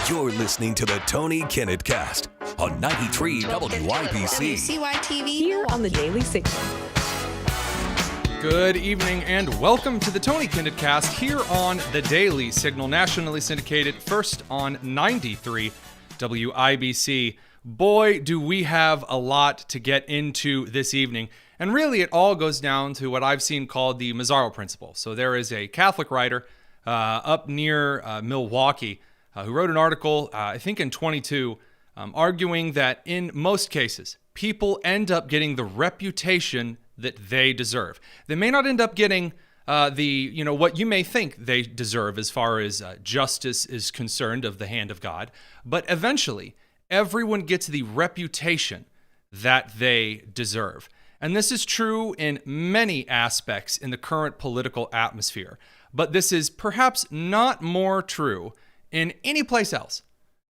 You're listening to the Tony Kinnett Cast on 93 WYPC. WCYTV. Here on the Daily Signal. Good evening and welcome to the Tony Kinnett Cast here on the Daily Signal, nationally syndicated, first on 93 WIBC. Boy, do we have a lot to get into this evening. And really, it all goes down to what I've seen called the Mazzaro Principle. So there is a Catholic writer up near Milwaukee who wrote an article, I think in 22, arguing that in most cases, people end up getting the reputation that they deserve. They may not end up getting what you may think they deserve as far as justice is concerned of the hand of God, but eventually everyone gets the reputation that they deserve. And this is true in many aspects in the current political atmosphere, but this is perhaps not more true in any place else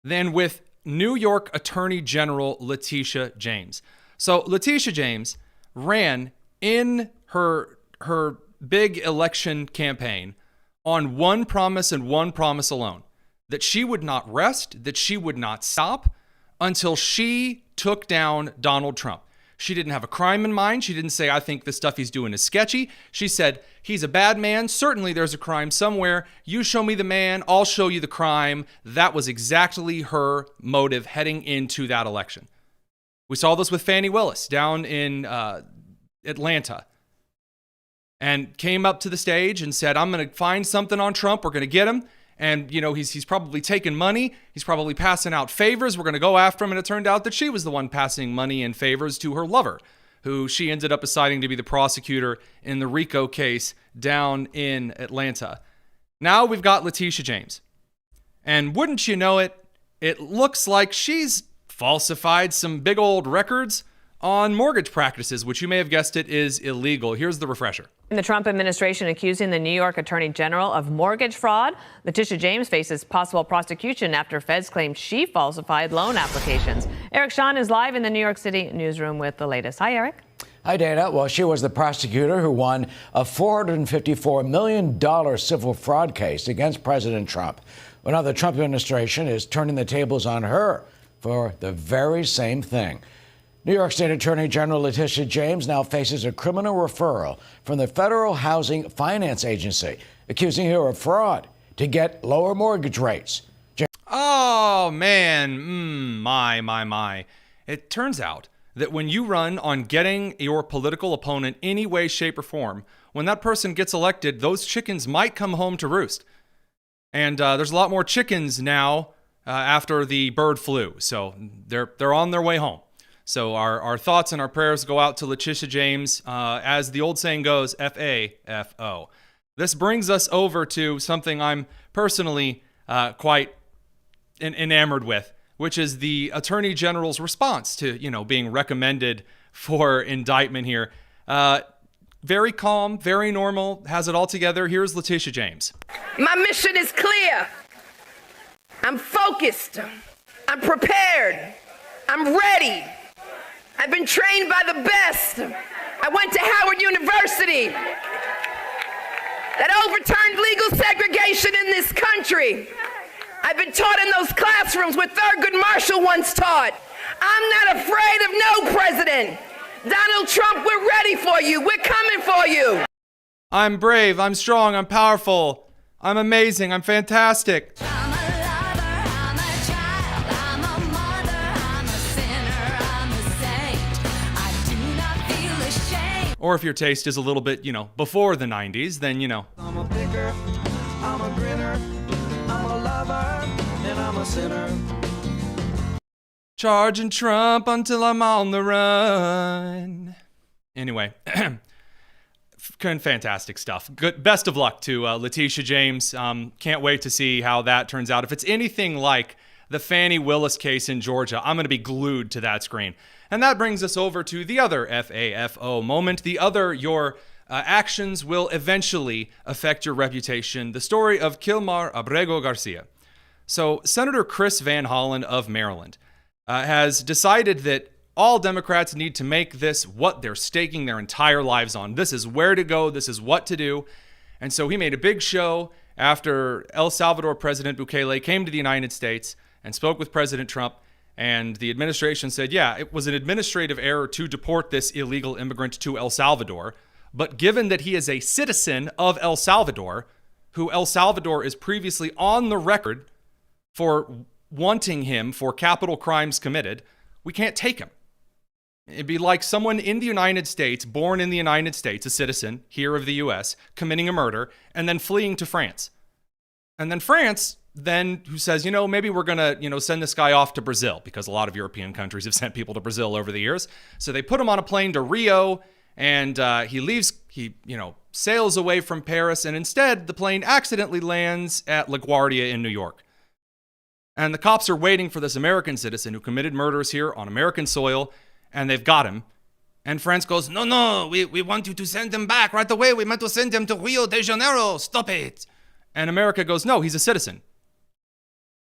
than with New York Attorney General Letitia James. So Letitia James ran in her big election campaign on one promise and one promise alone, that she would not rest, that she would not stop until she took down Donald Trump. She didn't have a crime in mind. She didn't say, I think the stuff he's doing is sketchy. She said, he's a bad man. Certainly there's a crime somewhere. You show me the man, I'll show you the crime. That was exactly her motive heading into that election. We saw this with Fani Willis down in Atlanta, and came up to the stage and said, I'm going to find something on Trump. We're going to get him. And, you know, he's probably taking money. He's probably passing out favors. We're going to go after him. And it turned out that she was the one passing money and favors to her lover, who she ended up deciding to be the prosecutor in the RICO case down in Atlanta. Now we've got Letitia James. And wouldn't you know it, it looks like she's falsified some big old records on mortgage practices, which you may have guessed it is illegal. Here's the refresher. The Trump administration accusing the New York Attorney General of mortgage fraud. Letitia James faces possible prosecution after feds claimed she falsified loan applications. Eric Shawn is live in the New York City newsroom with the latest. Hi, Eric. Hi, Dana. Well, she was the prosecutor who won a $454 million civil fraud case against President Trump. Well, now the Trump administration is turning the tables on her for the very same thing. New York State Attorney General Letitia James now faces a criminal referral from the Federal Housing Finance Agency, accusing her of fraud to get lower mortgage rates. Oh, man. My. It turns out that when you run on getting your political opponent any way, shape, or form, when that person gets elected, those chickens might come home to roost. And there's a lot more chickens now after the bird flu, so they're on their way home. So our thoughts and our prayers go out to Letitia James. As the old saying goes, F-A-F-O. This brings us over to something I'm personally quite enamored with, which is the Attorney General's response to, being recommended for indictment here. Very calm, very normal, has it all together. Here's Letitia James. My mission is clear. I'm focused. I'm prepared. I'm ready. I've been trained by the best. I went to Howard University that overturned legal segregation in this country. I've been taught in those classrooms where Thurgood Marshall once taught. I'm not afraid of no president. Donald Trump, we're ready for you. We're coming for you. I'm brave. I'm strong. I'm powerful. I'm amazing. I'm fantastic. Or if your taste is a little bit, before the 90s, then, I'm a picker, I'm a grinner, I'm a lover, and I'm a sinner. Charging Trump until I'm on the run. Anyway, fantastic stuff. Good. Best of luck to Letitia James. Can't wait to see how that turns out. If it's anything like the Fani Willis case in Georgia, I'm going to be glued to that screen. And that brings us over to the other FAFO moment, your actions will eventually affect your reputation, the story of Kilmar Abrego Garcia. So Senator Chris Van Hollen of Maryland has decided that all Democrats need to make this what they're staking their entire lives on. This is where to go. This is what to do. And so he made a big show after El Salvador President Bukele came to the United States and spoke with President Trump, and the administration said, yeah, it was an administrative error to deport this illegal immigrant to El Salvador. But given that he is a citizen of El Salvador, who El Salvador is previously on the record for wanting him for capital crimes committed, we can't take him. It'd be like someone in the United States, born in the United States, a citizen here of the U.S., committing a murder and then fleeing to France. And then France who says, maybe we're going to, send this guy off to Brazil, because a lot of European countries have sent people to Brazil over the years. So they put him on a plane to Rio, and he sails away from Paris, and instead the plane accidentally lands at LaGuardia in New York. And the cops are waiting for this American citizen who committed murders here on American soil, and they've got him. And France goes, no, we want you to send him back right away. We meant to send him to Rio de Janeiro. Stop it. And America goes, no, he's a citizen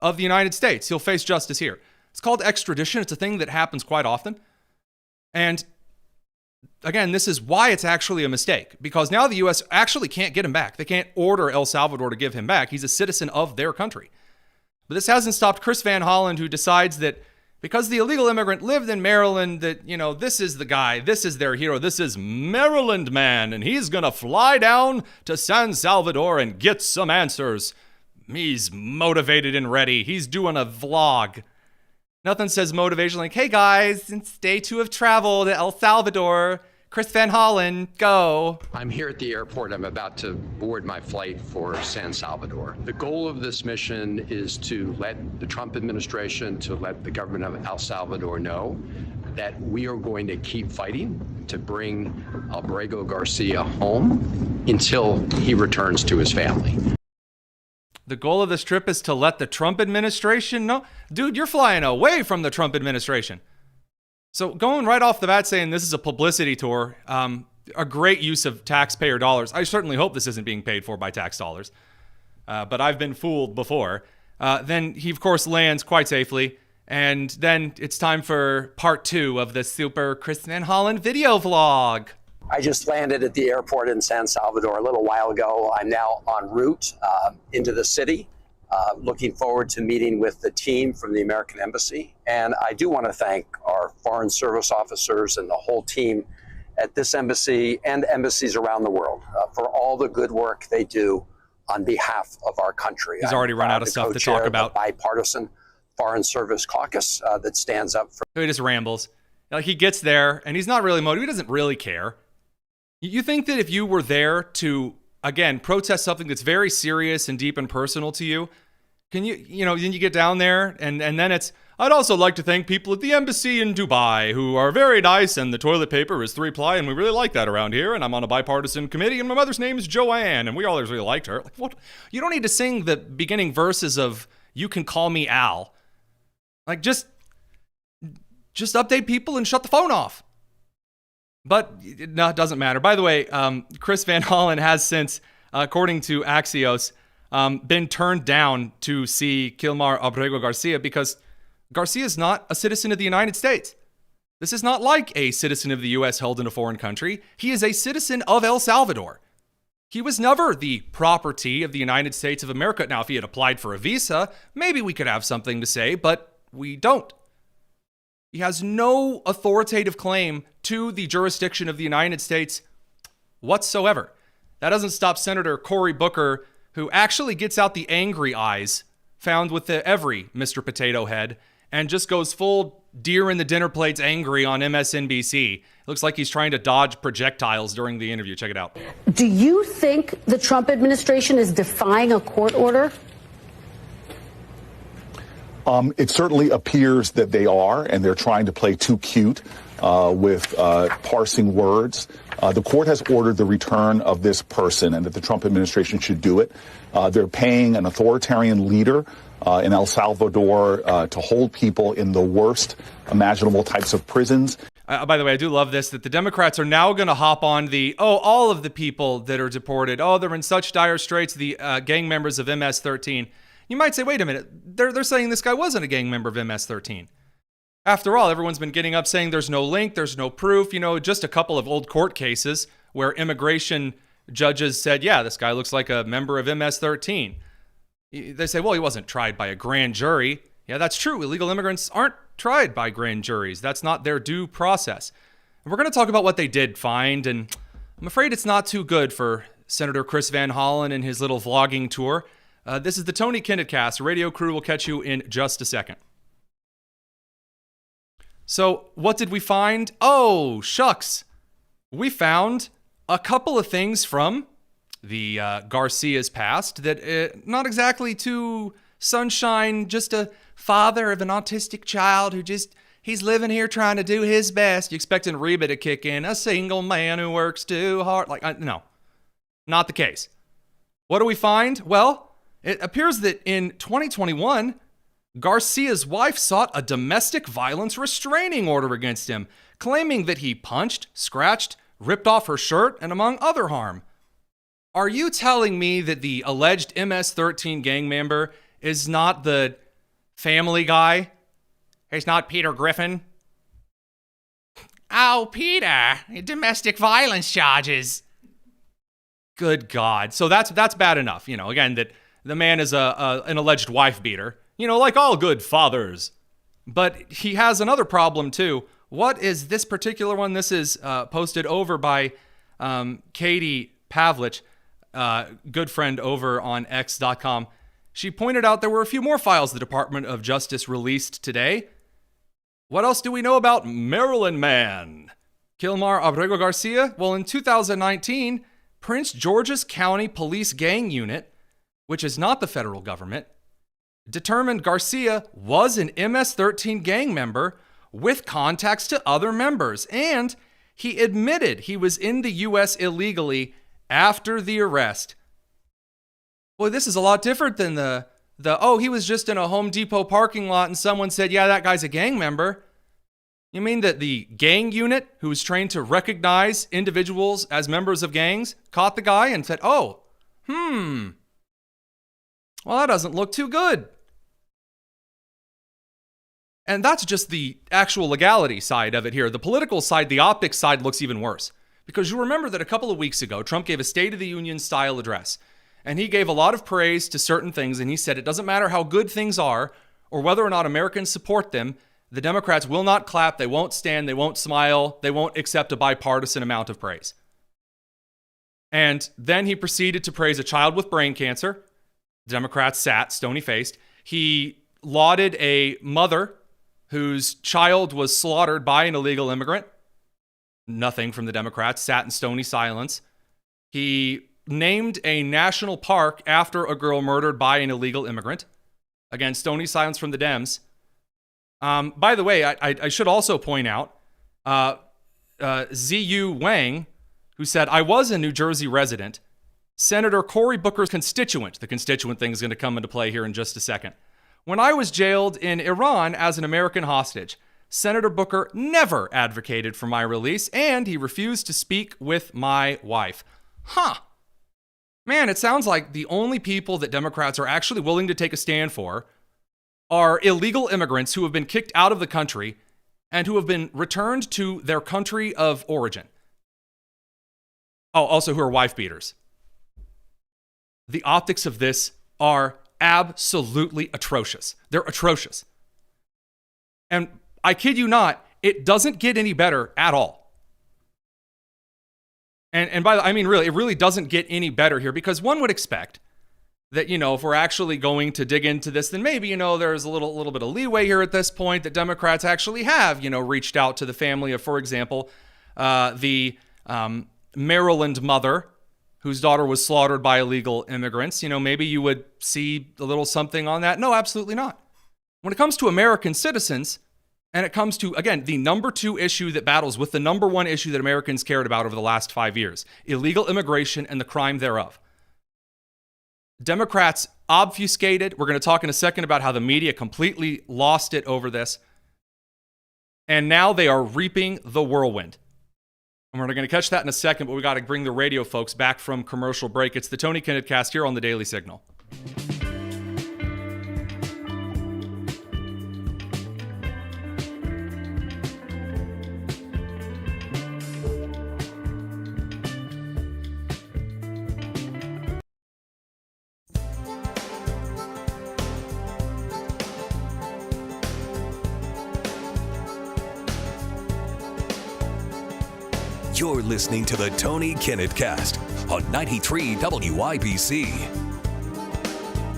of the United States. He'll face justice here. It's called extradition. It's a thing that happens quite often. And again, this is why it's actually a mistake, because now the U.S. actually can't get him back. They can't order El Salvador to give him back. He's a citizen of their country. But this hasn't stopped Chris Van Hollen, who decides that because the illegal immigrant lived in Maryland, that, this is the guy, this is their hero, this is Maryland man, and he's going to fly down to San Salvador and get some answers. He's motivated and ready. He's doing a vlog. Nothing says motivation like, hey guys, since day 2 of travel to El Salvador, Chris Van Hollen, go. I'm here at the airport. I'm about to board my flight for San Salvador. The goal of this mission is to let the Trump administration, to let the government of El Salvador know that we are going to keep fighting to bring Alvarado Garcia home until he returns to his family. The goal of this trip is to let the Trump administration know. Dude, you're flying away from the Trump administration. So going right off the bat saying this is a publicity tour, a great use of taxpayer dollars. I certainly hope this isn't being paid for by tax dollars, but I've been fooled before. Then he, of course, lands quite safely, and then it's time for part 2 of the super Chris Van Hollen video vlog. I just landed at the airport in San Salvador a little while ago. I'm now en route into the city, looking forward to meeting with the team from the American Embassy. And I do want to thank our Foreign Service officers and the whole team at this embassy and embassies around the world for all the good work they do on behalf of our country. He's already run out of stuff to talk about. The bipartisan Foreign Service caucus that stands up for. He just rambles. Like, he gets there and he's not really motivated. He doesn't really care. You think that if you were there to, again, protest something that's very serious and deep and personal to you, then you get down there and then it's, I'd also like to thank people at the embassy in Dubai who are very nice, and the toilet paper is 3-ply, and we really like that around here, and I'm on a bipartisan committee, and my mother's name is Joanne, and we always really liked her. Like, what? You don't need to sing the beginning verses of You Can Call Me Al. Like, just update people and shut the phone off. But no, it doesn't matter. By the way, Chris Van Hollen has since, according to Axios, been turned down to see Kilmar Abrego Garcia because Garcia is not a citizen of the United States. This is not like a citizen of the U.S. held in a foreign country. He is a citizen of El Salvador. He was never the property of the United States of America. Now, if he had applied for a visa, maybe we could have something to say, but we don't. He has no authoritative claim to the jurisdiction of the United States whatsoever. That doesn't stop Senator Cory Booker, who actually gets out the angry eyes found with every Mr. Potato Head and just goes full deer in the dinner plates angry on MSNBC. It looks like he's trying to dodge projectiles during the interview. Check it out. Do you think the Trump administration is defying a court order? It certainly appears that they are, and they're trying to play too cute with parsing words. The court has ordered the return of this person and that the Trump administration should do it. They're paying an authoritarian leader in El Salvador to hold people in the worst imaginable types of prisons. By the way, I do love this, that the Democrats are now going to hop on all of the people that are deported. Oh, they're in such dire straits, the gang members of MS-13. You might say, wait a minute, they're saying this guy wasn't a gang member of MS-13. After all, everyone's been getting up saying there's no link, there's no proof, just a couple of old court cases where immigration judges said, yeah, this guy looks like a member of MS-13. They say, well, he wasn't tried by a grand jury. Yeah, that's true. Illegal immigrants aren't tried by grand juries. That's not their due process. And we're going to talk about what they did find, and I'm afraid it's not too good for Senator Chris Van Hollen and his little vlogging tour. This is the Tony Kinnett Cast. Radio crew will catch you in just a second. So what did we find? Oh, shucks. We found a couple of things from the Garcia's past that not exactly too sunshine, just a father of an autistic child who he's living here trying to do his best. You expecting Reba to kick in, a single man who works too hard. No, not the case. What do we find? Well, it appears that in 2021, Garcia's wife sought a domestic violence restraining order against him, claiming that he punched, scratched, ripped off her shirt, and among other harm. Are you telling me that the alleged MS-13 gang member is not the Family Guy? He's not Peter Griffin? Oh, Peter, domestic violence charges. Good God. So that's bad enough. Again, that the man is an alleged wife beater. Like all good fathers. But he has another problem too. What is this particular one? This is posted over by Katie Pavlich, good friend over on X.com. She pointed out there were a few more files the Department of Justice released today. What else do we know about Maryland man? Kilmar Abrego Garcia? Well, in 2019, Prince George's County Police Gang Unit, which is not the federal government, determined Garcia was an MS-13 gang member with contacts to other members, and he admitted he was in the U.S. illegally after the arrest. Boy, this is a lot different than he was just in a Home Depot parking lot and someone said, yeah, that guy's a gang member. You mean that the gang unit, who was trained to recognize individuals as members of gangs, caught the guy and said, well, that doesn't look too good. And that's just the actual legality side of it here. The political side, the optics side looks even worse. Because you remember that a couple of weeks ago, Trump gave a State of the Union style address. And he gave a lot of praise to certain things. And he said, it doesn't matter how good things are or whether or not Americans support them. The Democrats will not clap. They won't stand. They won't smile. They won't accept a bipartisan amount of praise. And then he proceeded to praise a child with brain cancer. The Democrats sat stony-faced. He lauded a mother whose child was slaughtered by an illegal immigrant. Nothing from the Democrats, sat in stony silence. He named a national park after a girl murdered by an illegal immigrant. Again, stony silence from the Dems. By the way, I should also point out Ziyu Wang, who said, I was a New Jersey resident. Senator Cory Booker's constituent. The constituent thing is going to come into play here in just a second. When I was jailed in Iran as an American hostage, Senator Booker never advocated for my release, and he refused to speak with my wife. Man, it sounds like the only people that Democrats are actually willing to take a stand for are illegal immigrants who have been kicked out of the country and who have been returned to their country of origin. Oh, also who are wife beaters. The optics of this are absolutely atrocious. They're atrocious. And I kid you not, it doesn't get any better at all. And by the, I mean, really, it really doesn't get any better here, because one would expect that, if we're actually going to dig into this, then maybe, there's a little bit of leeway here at this point that Democrats actually have, reached out to the family of, for example, the Maryland mother whose daughter was slaughtered by illegal immigrants. Maybe you would see a little something on that. No, absolutely not. When it comes to American citizens, and it comes to, again, the number 2 issue that battles with the number 1 issue that Americans cared about over the last 5 years, illegal immigration and the crime thereof. Democrats obfuscated. We're going to talk in a second about how the media completely lost it over this. And now they are reaping the whirlwind. And we're going to catch that in a second, but we got to bring the radio folks back from commercial break. It's the Tony Kinnett Cast here on the Daily Signal. You're listening to the Tony Kinnett Cast on 93 WIBC.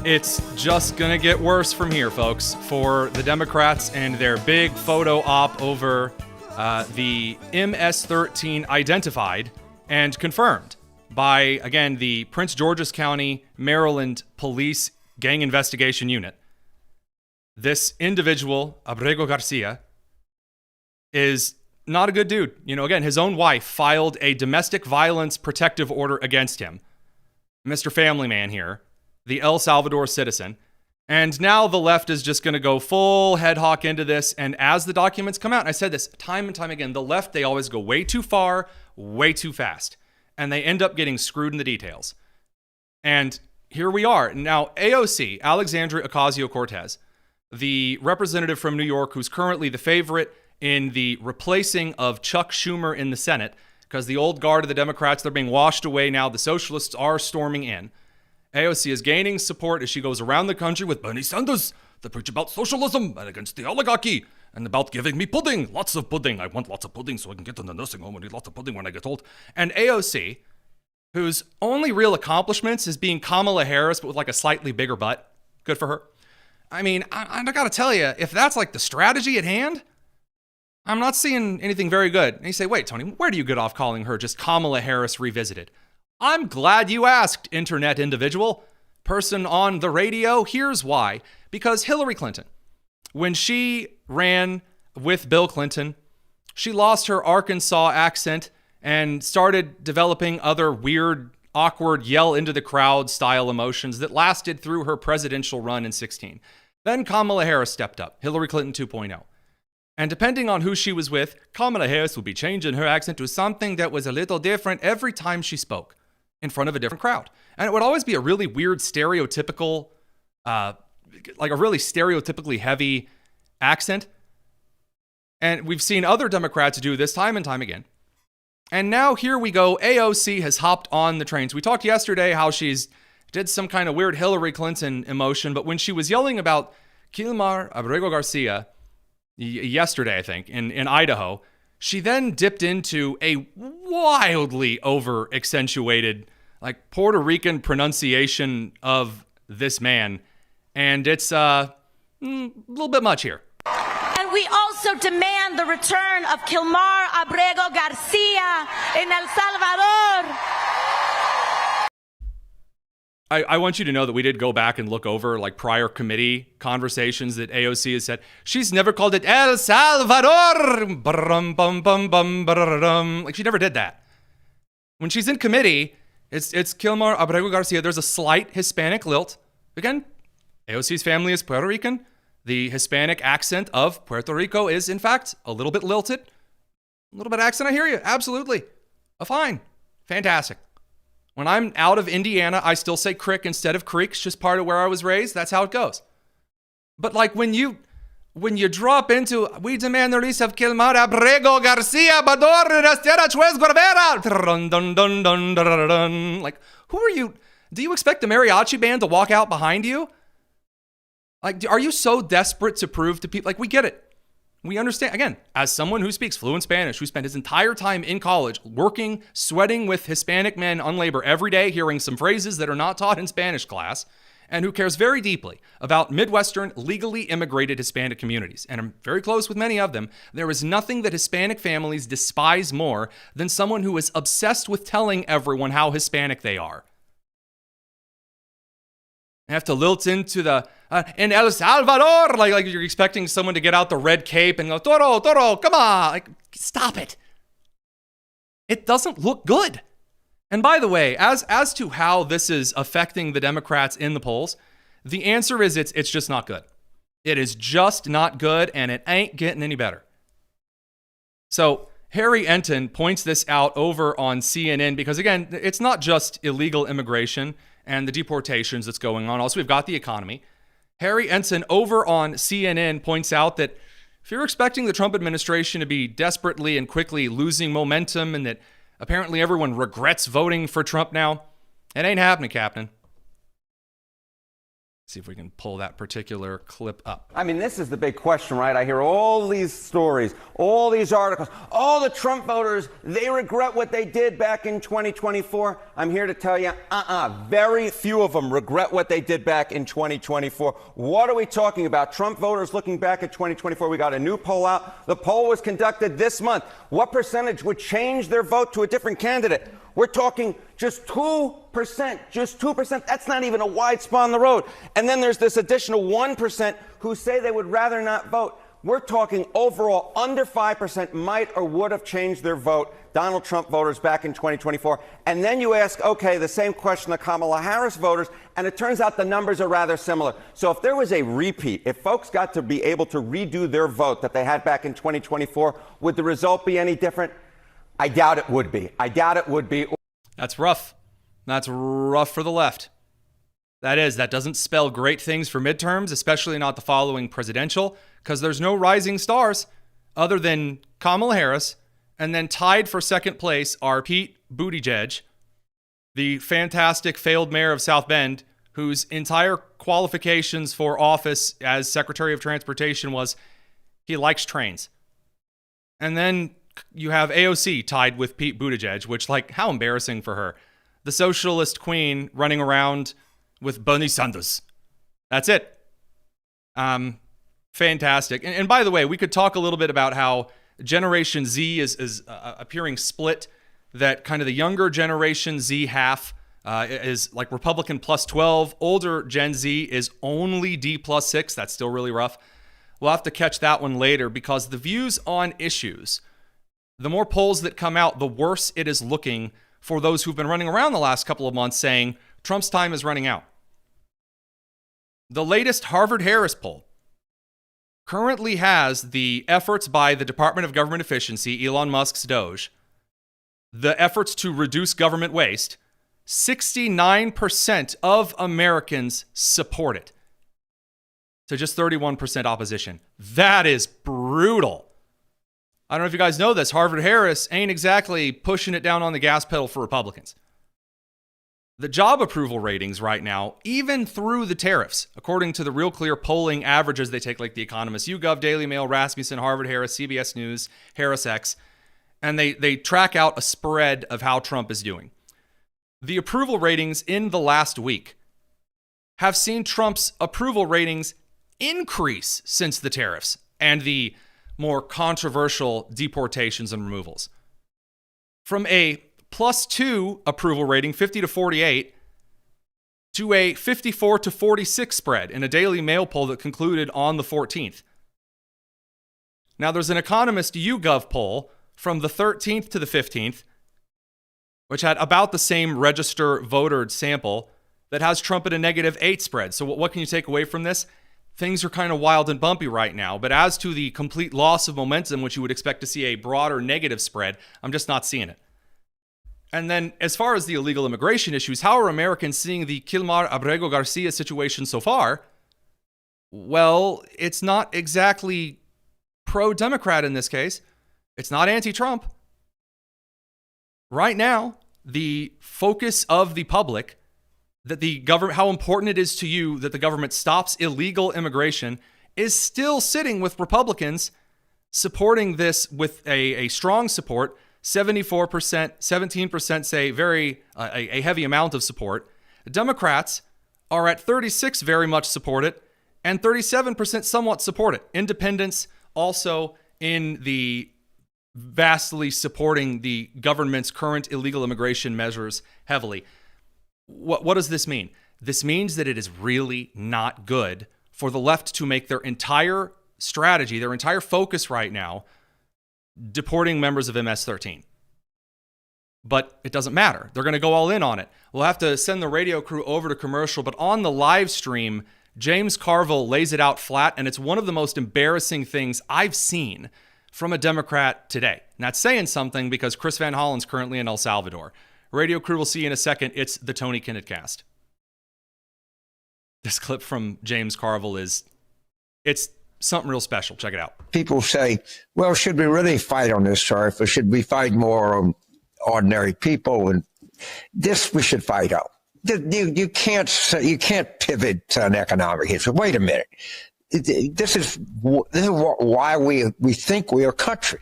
It's just going to get worse from here, folks, for the Democrats and their big photo op over the MS-13 identified and confirmed by, again, the Prince George's County, Maryland Police Gang Investigation Unit. This individual, Abrego Garcia, is not a good dude. You know, again, his own wife filed a domestic violence protective order against him. Mr. Family Man here, the El Salvador citizen. And now the left is just going to go full head hawk into this. And as the documents come out, and I said this time and time again, the left, they always go way too far, way too fast. And they end up getting screwed in the details. And here we are. Now, AOC, Alexandria Ocasio-Cortez, the representative from New York who's currently the favorite in the replacing of Chuck Schumer in the Senate, because the old guard of the Democrats, they're being washed away now. The socialists are storming in. AOC is gaining support as she goes around the country with Bernie Sanders to preach about socialism and against the oligarchy and about giving me pudding, lots of pudding. I want lots of pudding so I can get in the nursing home and eat lots of pudding when I get old. And AOC, whose only real accomplishments is being Kamala Harris, but with like a slightly bigger butt. Good for her. I mean, I gotta tell you, if that's like the strategy at hand, I'm not seeing anything very good. And you say, wait, Tony, where do you get off calling her just Kamala Harris revisited? I'm glad you asked, internet individual. Person on the radio, here's why. Because Hillary Clinton, when she ran with Bill Clinton, she lost her Arkansas accent and started developing other weird, awkward, yell into the crowd style emotions that lasted through her presidential run in 2016. Then Kamala Harris stepped up, Hillary Clinton 2.0. And depending on who she was with, Kamala Harris would be changing her accent to something that was a little different every time she spoke in front of a different crowd. And it would always be a really weird stereotypical, like a really stereotypically heavy accent. And we've seen other Democrats do this time and time again. And now here we go. AOC has hopped on the trains. We talked yesterday how she's did some kind of weird Hillary Clinton emotion, but when she was yelling about Kilmar Abrego Garcia yesterday, I think, in Idaho, she then dipped into a wildly over-accentuated, like, Puerto Rican pronunciation of this man. And it's a little bit much here. And we also demand the return of Kilmar Abrego Garcia in El Salvador. I want you to know that we did go back and look over like prior committee conversations that AOC has said. She's never called it El Salvador. Like she never did that. When she's in committee, it's Kilmar Abrego Garcia. There's a slight Hispanic lilt. Again, AOC's family is Puerto Rican. The Hispanic accent of Puerto Rico is, in fact, a little bit lilted. A little bit of accent, I hear you. Absolutely. Fine. Fantastic. When I'm out of Indiana, I still say crick instead of creek. It's just part of where I was raised. That's how it goes. But like when you drop into, we demand the release of Kilmar Abrego Garcia Bador Rastera Chuez Guevara. Like, who are you? Do you expect the mariachi band to walk out behind you? Like, are you so desperate to prove to people? Like, we get it. We understand. Again, as someone who speaks fluent Spanish, who spent his entire time in college working, sweating with Hispanic men on labor every day, hearing some phrases that are not taught in Spanish class, and who cares very deeply about Midwestern, legally immigrated Hispanic communities, and I'm very close with many of them, there is nothing that Hispanic families despise more than someone who is obsessed with telling everyone how Hispanic they are. You have to lilt into the, in El Salvador, like you're expecting someone to get out the red cape and go, Toro, come on. Like, stop it. It doesn't look good. And by the way, as to how this is affecting the Democrats in the polls, the answer is it's just not good. It is just not good, and it ain't getting any better. So Harry Enton points this out over on CNN because, again, it's not just illegal immigration and the deportations that's going on. Also, we've got the economy. Harry Enton over on CNN points out that if you're expecting the Trump administration to be desperately and quickly losing momentum and that apparently everyone regrets voting for Trump now, it ain't happening, Captain. See if we can pull that particular clip up. I mean, this is the big question, right? I hear all these stories, all these articles. All the Trump voters, they regret what they did back in 2024. I'm here to tell you, very few of them regret what they did back in 2024. What are we talking about? Trump voters looking back at 2024. We got a new poll out. The poll was conducted this month. What percentage would change their vote to a different candidate? We're talking just 2%, just 2%. That's not even a wide spot on the road. And then there's this additional 1% who say they would rather not vote. We're talking overall under 5% might or would have changed their vote, Donald Trump voters back in 2024. And then you ask, okay, the same question to Kamala Harris voters, and it turns out the numbers are rather similar. So if there was a repeat, if folks got to be able to redo their vote that they had back in 2024, would the result be any different? I doubt it would be. I doubt it would be. That's rough. That's rough for the left. That doesn't spell great things for midterms, especially not the following presidential, because there's no rising stars other than Kamala Harris, and then tied for second place are Pete Buttigieg, the fantastic failed mayor of South Bend, whose entire qualifications for office as Secretary of Transportation was he likes trains. And then you have AOC tied with Pete Buttigieg, which, like, how embarrassing for her. The socialist queen running around with Bernie Sanders. That's it. Fantastic. And by the way, we could talk a little bit about how Generation Z is appearing split, that kind of the younger Generation Z half is like Republican plus 12. Older Gen Z is only D plus 6. That's still really rough. We'll have to catch that one later, because the views on issues, the more polls that come out, the worse it is looking for those who've been running around the last couple of months saying Trump's time is running out. The latest Harvard-Harris poll currently has the efforts by the Department of Government Efficiency, Elon Musk's Doge, the efforts to reduce government waste. 69% of Americans support it, to just 31% opposition. That is brutal. I don't know if you guys know this. Harvard-Harris ain't exactly pushing it down on the gas pedal for Republicans. The job approval ratings right now, even through the tariffs, according to the Real Clear polling averages they take, like The Economist, YouGov, Daily Mail, Rasmussen, Harvard-Harris, CBS News, HarrisX, and they track out a spread of how Trump is doing. The approval ratings in the last week have seen Trump's approval ratings increase since the tariffs and the more controversial deportations and removals. From a +2 approval rating, 50 to 48, to a 54 to 46 spread in a Daily Mail poll that concluded on the 14th. Now, there's an Economist YouGov poll from the 13th to the 15th, which had about the same register voter sample, that has Trump at a -8 spread. So what can you take away from this? Things are kind of wild and bumpy right now. But as to the complete loss of momentum, which you would expect to see a broader negative spread, I'm just not seeing it. And then as far as the illegal immigration issues, how are Americans seeing the Kilmar Abrego Garcia situation so far? Well, it's not exactly pro-Democrat in this case. It's not anti-Trump. Right now, the focus of the public, that the government, how important it is to you that the government stops illegal immigration, is still sitting with Republicans supporting this with a strong support. 74%, 17% say a heavy amount of support. Democrats are at 36 very much support it, and 37% somewhat support it. Independents also in the vastly supporting the government's current illegal immigration measures heavily. What does this mean? This means that it is really not good for the left to make their entire strategy, their entire focus right now, deporting members of MS-13. But it doesn't matter. They're going to go all in on it. We'll have to send the radio crew over to commercial, but on the live stream, James Carville lays it out flat, and it's one of the most embarrassing things I've seen from a Democrat today. And that's saying something, because Chris Van Hollen's currently in El Salvador. Radio crew will see you in a second. It's the Tony Kinnett Cast. This clip from James Carville it's something real special. Check it out. People say, well, should we really fight on this turf, or should we fight more on ordinary people? And this we should fight on. You can't pivot to an economic history. Wait a minute. This is why we think we're a country.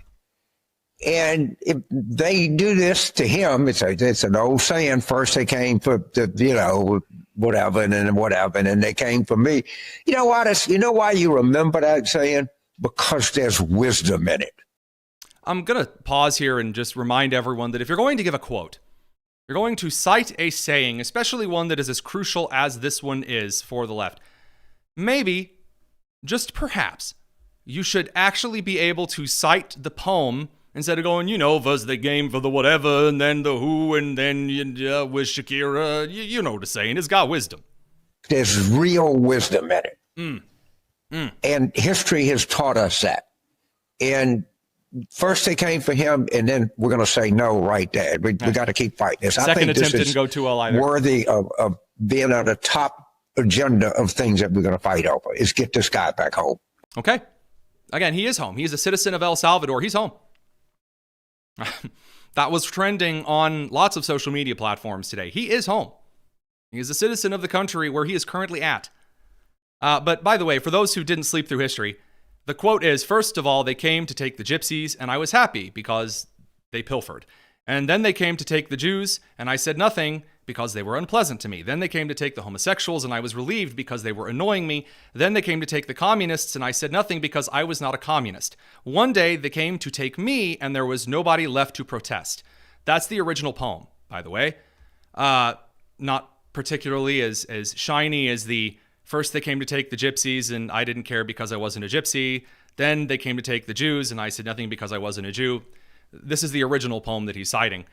And if they do this to him, it's an old saying. First they came for whatever, and then whatever, and then they came for me. You know what? You know why you remember that saying? Because there's wisdom in it. I'm going to pause here and just remind everyone that if you're going to give a quote, you're going to cite a saying, especially one that is as crucial as this one is for the left. Maybe, just perhaps, you should actually be able to cite the poem instead of going, was the game for the whatever, and then the who, and then with Shakira. You know what the saying. It's got wisdom. There's real wisdom in it. And history has taught us that. And first they came for him, and then we're going to say no right there. We got to keep fighting this. Second I think attempt this didn't go too well either. Worthy of being on the top agenda of things that we're going to fight over is get this guy back home. Okay. Again, he is home. He's a citizen of El Salvador. He's home. That was trending on lots of social media platforms today. He is home. He is a citizen of the country where he is currently at. But by the way, for those who didn't sleep through history, the quote is, first of all, they came to take the gypsies, and I was happy because they pilfered. And then they came to take the Jews, and I said nothing because they were unpleasant to me. Then they came to take the homosexuals, and I was relieved because they were annoying me. Then they came to take the communists, and I said nothing because I was not a communist. One day they came to take me, and there was nobody left to protest. That's the original poem, by the way. Not particularly as shiny as the first they came to take the gypsies, and I didn't care because I wasn't a gypsy. Then they came to take the Jews, and I said nothing because I wasn't a Jew. This is the original poem that he's citing.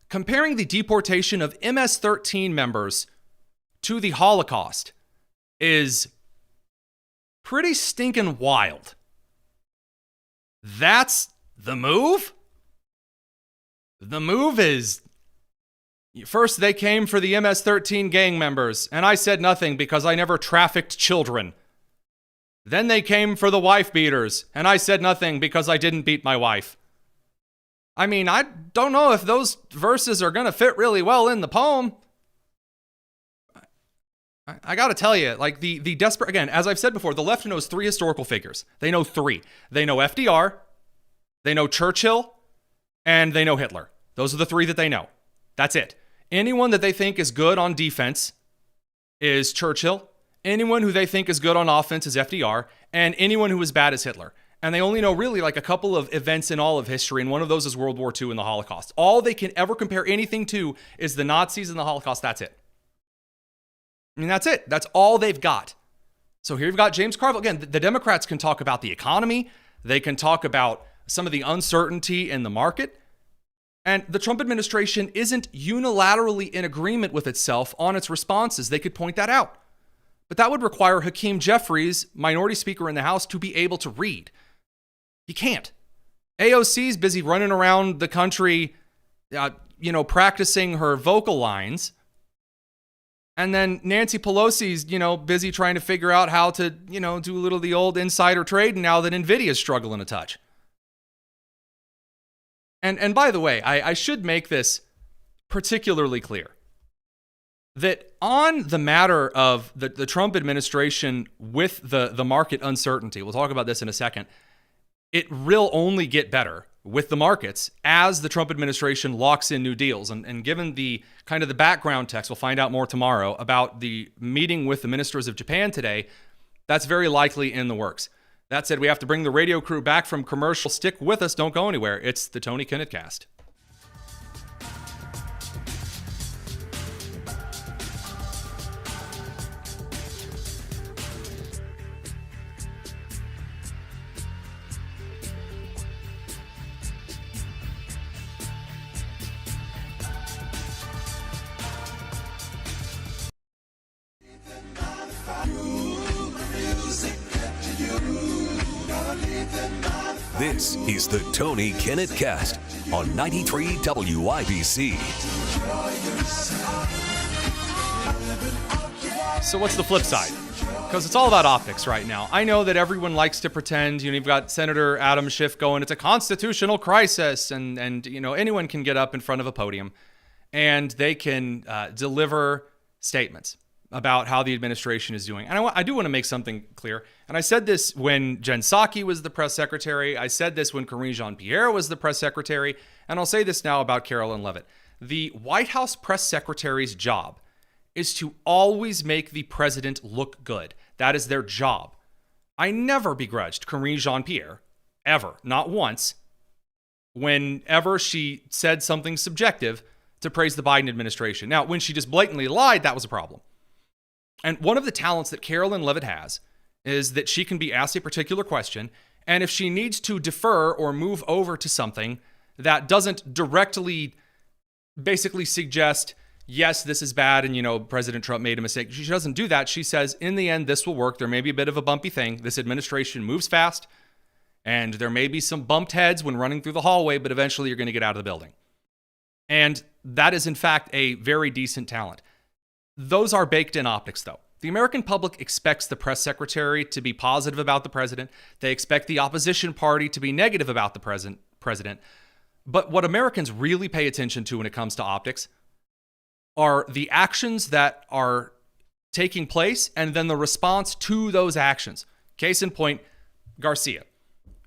Comparing the deportation of MS-13 members to the Holocaust is pretty stinking wild. That's the move? The move is, first they came for the MS-13 gang members, and I said nothing because I never trafficked children. Then they came for the wife beaters, and I said nothing because I didn't beat my wife. I mean, I don't know if those verses are going to fit really well in the poem. I got to tell you, like the desperate, again, as I've said before, the left knows three historical figures. They know three. They know FDR, they know Churchill, and they know Hitler. Those are the three that they know. That's it. Anyone that they think is good on defense is Churchill. Anyone who they think is good on offense is FDR. And anyone who is bad is Hitler. And they only know really like a couple of events in all of history, and one of those is World War II and the Holocaust. All they can ever compare anything to is the Nazis and the Holocaust. That's it. I mean, that's it. That's all they've got. So here you've got James Carville. Again, the Democrats can talk about the economy. They can talk about some of the uncertainty in the market. And the Trump administration isn't unilaterally in agreement with itself on its responses. They could point that out. But that would require Hakeem Jeffries, minority speaker in the House, to be able to read. He can't. AOC's busy running around the country, practicing her vocal lines. And then Nancy Pelosi's, busy trying to figure out how to, do a little of the old insider trading now that NVIDIA's struggling a touch. And by the way, I should make this particularly clear. That on the matter of the Trump administration with the market uncertainty, we'll talk about this in a second, it will only get better with the markets as the Trump administration locks in new deals. And given the kind of the background text, we'll find out more tomorrow about the meeting with the ministers of Japan today, that's very likely in the works. That said, we have to bring the radio crew back from commercial. Stick with us. Don't go anywhere. It's the Tony Kinnett Cast. This is the Tony Kinnett Cast on 93 WIBC. So what's the flip side? Because it's all about optics right now. I know that everyone likes to pretend, you've got Senator Adam Schiff going, it's a constitutional crisis, and anyone can get up in front of a podium and they can deliver statements about how the administration is doing. And I do want to make something clear. And I said this when Jen Psaki was the press secretary. I said this when Karine Jean-Pierre was the press secretary. And I'll say this now about Carolyn Leavitt. The White House press secretary's job is to always make the president look good. That is their job. I never begrudged Karine Jean-Pierre, ever, not once, whenever she said something subjective to praise the Biden administration. Now, when she just blatantly lied, that was a problem. And one of the talents that Carolyn Leavitt has is that she can be asked a particular question, and if she needs to defer or move over to something that doesn't directly basically suggest, yes, this is bad, and, President Trump made a mistake. She doesn't do that. She says, in the end, this will work. There may be a bit of a bumpy thing. This administration moves fast, and there may be some bumped heads when running through the hallway, but eventually you're going to get out of the building. And that is, in fact, a very decent talent. Those are baked in optics, though. The American public expects the press secretary to be positive about the president. They expect the opposition party to be negative about the president. But what Americans really pay attention to when it comes to optics are the actions that are taking place and then the response to those actions. Case in point, Garcia.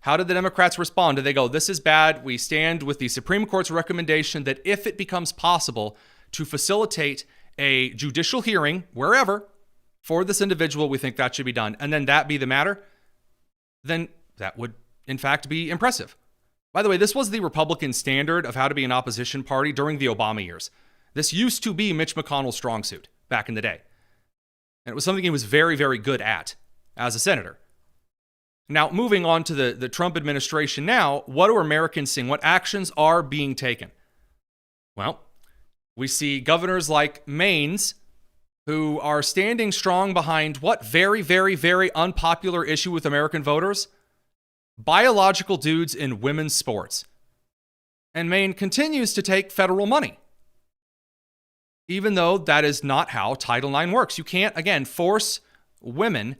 How did the Democrats respond? Did they go, this is bad, we stand with the Supreme Court's recommendation that if it becomes possible to facilitate a judicial hearing, wherever, for this individual, we think that should be done, and then that be the matter, then that would, in fact, be impressive. By the way, this was the Republican standard of how to be an opposition party during the Obama years. This used to be Mitch McConnell's strong suit back in the day. And it was something he was very, very good at as a senator. Now, moving on to the Trump administration now, what are Americans seeing? What actions are being taken? Well, we see governors like Maine's who are standing strong behind what very, very, very unpopular issue with American voters? Biological dudes in women's sports. And Maine continues to take federal money, even though that is not how Title IX works. You can't, again, force women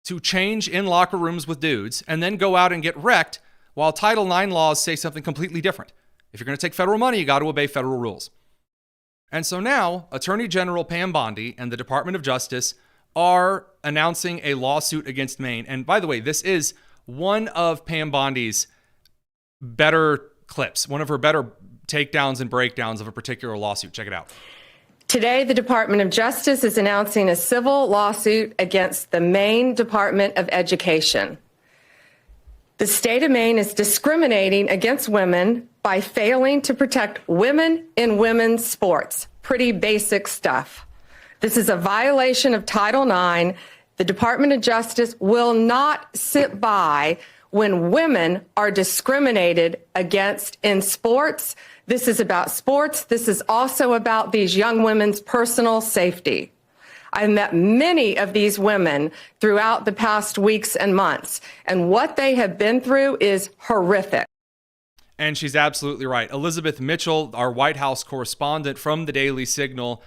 to change in locker rooms with dudes and then go out and get wrecked while Title IX laws say something completely different. If you're going to take federal money, you got to obey federal rules. And so now, Attorney General Pam Bondi and the Department of Justice are announcing a lawsuit against Maine. And by the way, this is one of Pam Bondi's better clips, one of her better takedowns and breakdowns of a particular lawsuit. Check it out. Today, the Department of Justice is announcing a civil lawsuit against the Maine Department of Education. The state of Maine is discriminating against women by failing to protect women in women's sports. Pretty basic stuff. This is a violation of Title IX. The Department of Justice will not sit by when women are discriminated against in sports. This is about sports. This is also about these young women's personal safety. I've met many of these women throughout the past weeks and months, and what they have been through is horrific. And she's absolutely right. Elizabeth Mitchell, our White House correspondent from the Daily Signal,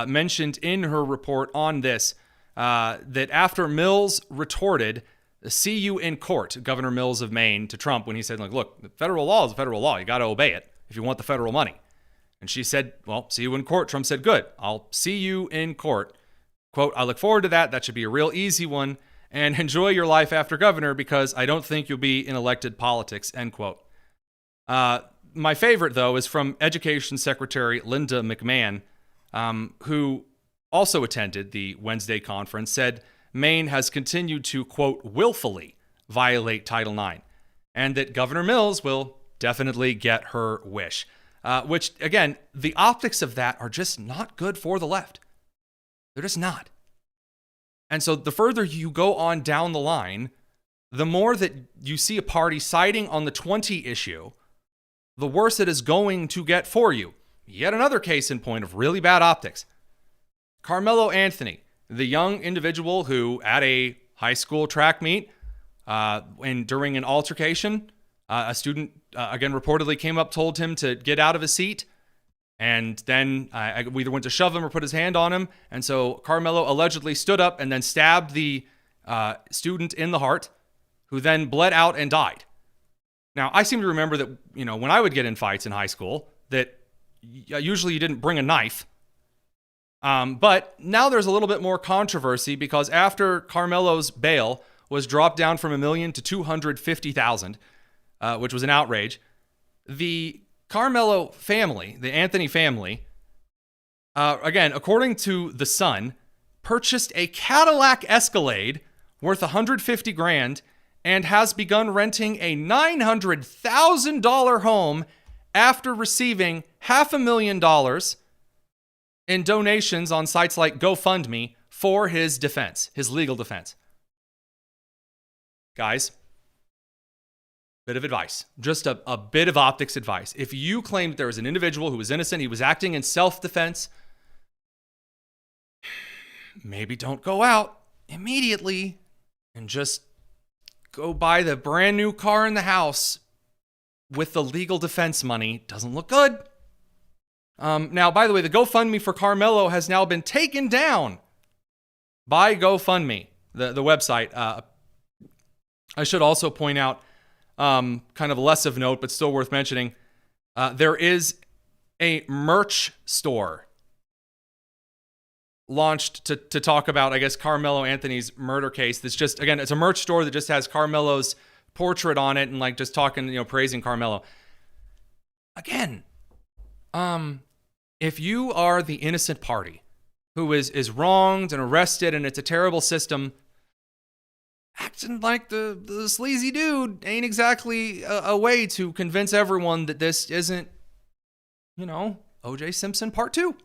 mentioned in her report on this that after Mills retorted, see you in court, Governor Mills of Maine, to Trump when he said, look, the federal law is a federal law. You got to obey it if you want the federal money. And she said, well, see you in court. Trump said, good, I'll see you in court. Quote, I look forward to that. That should be a real easy one. And enjoy your life after governor because I don't think you'll be in elected politics, end quote. My favorite, though, is from Education Secretary Linda McMahon, who also attended the Wednesday conference, said Maine has continued to, quote, willfully violate Title IX, and that Governor Mills will definitely get her wish. Which, again, the optics of that are just not good for the left. They're just not. And so the further you go on down the line, the more that you see a party siding on the 20 issue, the worse it is going to get for you. Yet another case in point of really bad optics. Carmelo Anthony, the young individual who at a high school track meet and during an altercation, a student, again, reportedly came up, told him to get out of his seat. And then we either went to shove him or put his hand on him. And so Carmelo allegedly stood up and then stabbed the student in the heart, who then bled out and died. Now, I seem to remember that, when I would get in fights in high school, that usually you didn't bring a knife. But now there's a little bit more controversy because after Carmelo's bail was dropped down from $1 million to $250,000, which was an outrage, the Carmelo family, the Anthony family, again, according to The Sun, purchased a Cadillac Escalade worth $150,000 and has begun renting a $900,000 home after receiving $500,000 in donations on sites like GoFundMe for his defense, his legal defense. Guys, bit of advice, just a bit of optics advice. If you claim that there was an individual who was innocent, he was acting in self-defense, maybe don't go out immediately and just go buy the brand new car in the house with the legal defense money. Doesn't look good. Now, by the way, the GoFundMe for Carmelo has now been taken down by GoFundMe, the website. I should also point out, kind of less of note, but still worth mentioning, there is a merch store launched to talk about, I guess, Carmelo Anthony's murder case. That's just, again, it's a merch store that just has Carmelo's portrait on it and like just talking, praising Carmelo. Again, if you are the innocent party who is wronged and arrested and it's a terrible system, acting like the sleazy dude ain't exactly a way to convince everyone that this isn't, O.J. Simpson Part 2.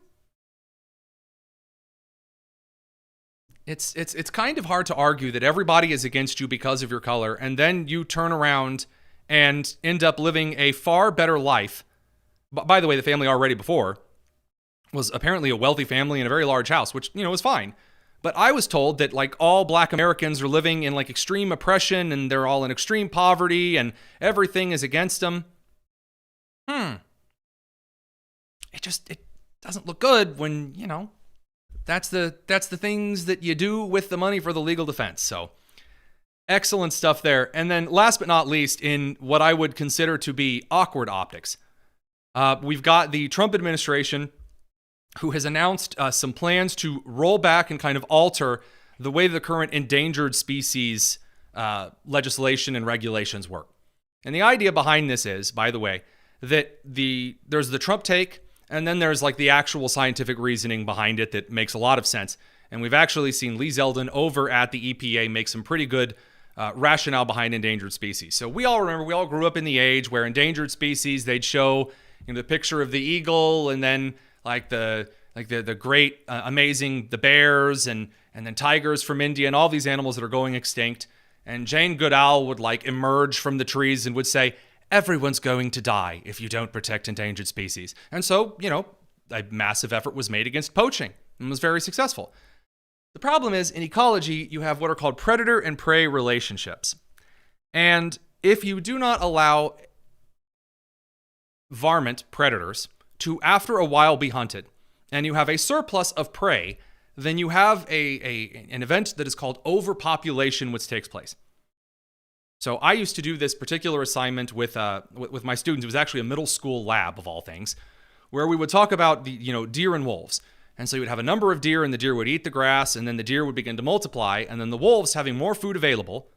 It's kind of hard to argue that everybody is against you because of your color, and then you turn around and end up living a far better life. By the way, the family already before was apparently a wealthy family in a very large house, which, was fine. But I was told that like all black Americans are living in like extreme oppression and they're all in extreme poverty and everything is against them. It doesn't look good when, that's the things that you do with the money for the legal defense. So excellent stuff there. And then last but not least, in what I would consider to be awkward optics, we've got the Trump administration who has announced some plans to roll back and kind of alter the way the current endangered species legislation and regulations work. And the idea behind this is, by the way, that there's the Trump take, and then there's like the actual scientific reasoning behind it that makes a lot of sense. And we've actually seen Lee Zeldin over at the EPA make some pretty good rationale behind endangered species. So we all grew up in the age where endangered species, they'd show the picture of the eagle and then like the great, amazing, the bears and then tigers from India and all these animals that are going extinct. And Jane Goodall would like emerge from the trees and would say, everyone's going to die if you don't protect endangered species. And so, a massive effort was made against poaching and was very successful. The problem is in ecology, you have what are called predator and prey relationships. And if you do not allow varmint predators to, after a while, be hunted, and you have a surplus of prey, then you have an event that is called overpopulation, which takes place. So I used to do this particular assignment with my students. It was actually a middle school lab of all things, where we would talk about the deer and wolves. And so you would have a number of deer, and the deer would eat the grass, and then the deer would begin to multiply, and then the wolves, having more food available,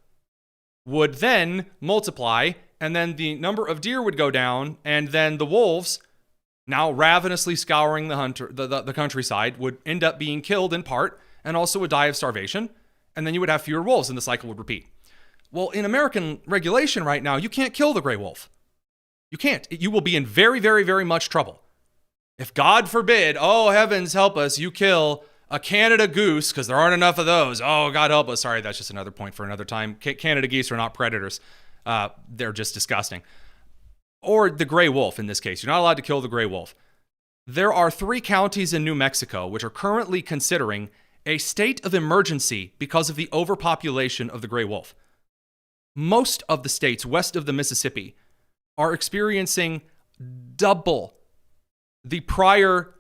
would then multiply, and then the number of deer would go down, and then the wolves, now ravenously scouring the countryside, would end up being killed in part, and also would die of starvation, and then you would have fewer wolves, and the cycle would repeat. Well, in American regulation right now, you can't kill the gray wolf. You can't. You will be in very, very, very much trouble. If God forbid, oh heavens help us, you kill a Canada goose, because there aren't enough of those. Oh, God help us. Sorry, that's just another point for another time. Canada geese are not predators. They're just disgusting. Or the gray wolf in this case. You're not allowed to kill the gray wolf. There are 3 counties in New Mexico which are currently considering a state of emergency because of the overpopulation of the gray wolf. Most of the states west of the Mississippi are experiencing double the prior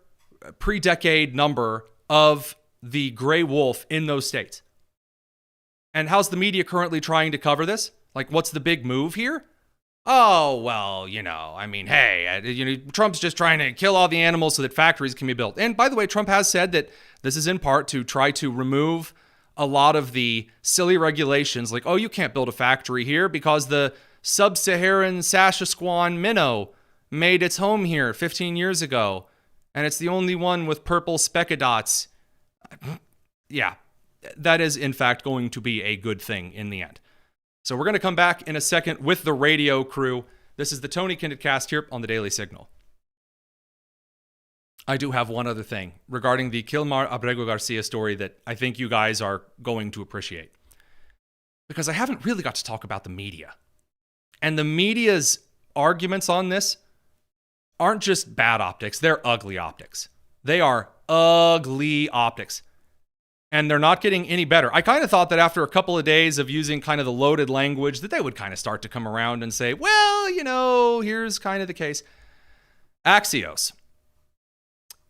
pre-decade number of the gray wolf in those states. And how's the media currently trying to cover this? Like, what's the big move here? oh, well, I mean, hey, Trump's just trying to kill all the animals so that factories can be built. And by the way, Trump has said that this is in part to try to remove a lot of the silly regulations like, oh, you can't build a factory here because the sub-Saharan Saskatchewan minnow made its home here 15 years ago, and it's the only one with purple specka dots. Yeah, that is, in fact, going to be a good thing in the end. So we're going to come back in a second with the radio crew. This is the Tony Kinnett Cast here on the Daily Signal. I do have one other thing regarding the Kilmar Abrego Garcia story that I think you guys are going to appreciate. Because I haven't really got to talk about the media. And the media's arguments on this aren't just bad optics, they're ugly optics. They are ugly optics. And they're not getting any better. I kind of thought that after a couple of days of using kind of the loaded language that they would kind of start to come around and say, well, here's kind of the case. Axios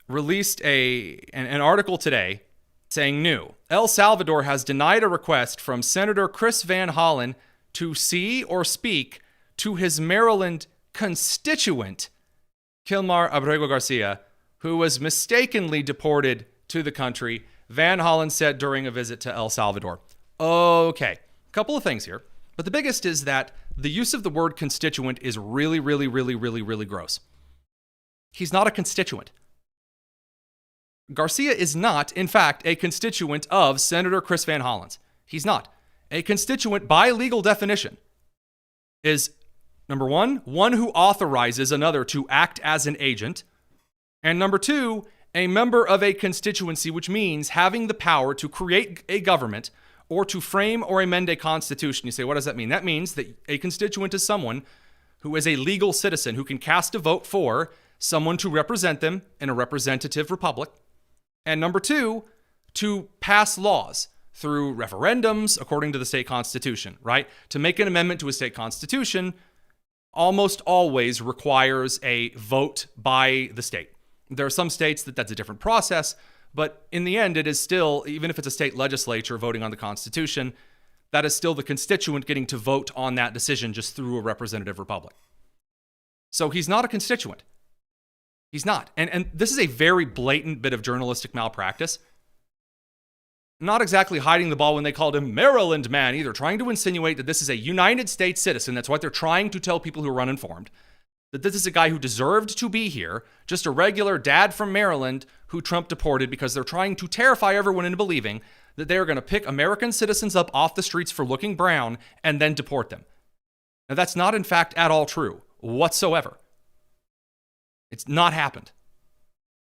released an article today saying new. El Salvador has denied a request from Senator Chris Van Hollen to see or speak to his Maryland constituent, Kilmar Abrego Garcia, who was mistakenly deported to the country, Van Hollen said during a visit to El Salvador. Okay, a couple of things here. But the biggest is that the use of the word constituent is really, really, really, really, really gross. He's not a constituent. Garcia is not, in fact, a constituent of Senator Chris Van Hollen's. He's not. A constituent, by legal definition, is, number one who authorizes another to act as an agent, and number two, a member of a constituency, which means having the power to create a government or to frame or amend a constitution. You say, what does that mean? That means that a constituent is someone who is a legal citizen who can cast a vote for someone to represent them in a representative republic. And number two, to pass laws through referendums according to the state constitution, right? To make an amendment to a state constitution almost always requires a vote by the state. There are some states that's a different process, but in the end, it is still, even if it's a state legislature voting on the Constitution, that is still the constituent getting to vote on that decision just through a representative republic. So he's not a constituent. He's not. And this is a very blatant bit of journalistic malpractice. Not exactly hiding the ball when they called him Maryland man either, trying to insinuate that this is a United States citizen. That's what they're trying to tell people who are uninformed. That this is a guy who deserved to be here, just a regular dad from Maryland who Trump deported because they're trying to terrify everyone into believing that they are going to pick American citizens up off the streets for looking brown and then deport them. Now, that's not, in fact, at all true whatsoever. It's not happened.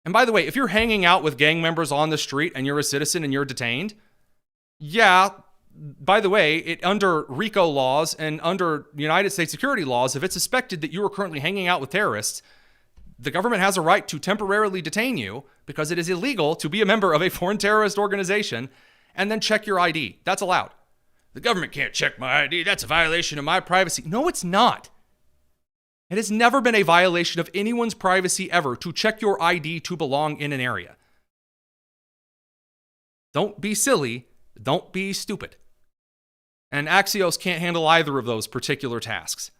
And by the way, if you're hanging out with gang members on the street and you're a citizen and you're detained, yeah, by the way, under RICO laws and under United States security laws, if it's suspected that you are currently hanging out with terrorists, the government has a right to temporarily detain you because it is illegal to be a member of a foreign terrorist organization and then check your ID. That's allowed. The government can't check my ID. That's a violation of my privacy. No, it's not. It has never been a violation of anyone's privacy ever to check your ID to belong in an area. Don't be silly. Don't be stupid. And Axios can't handle either of those particular tasks.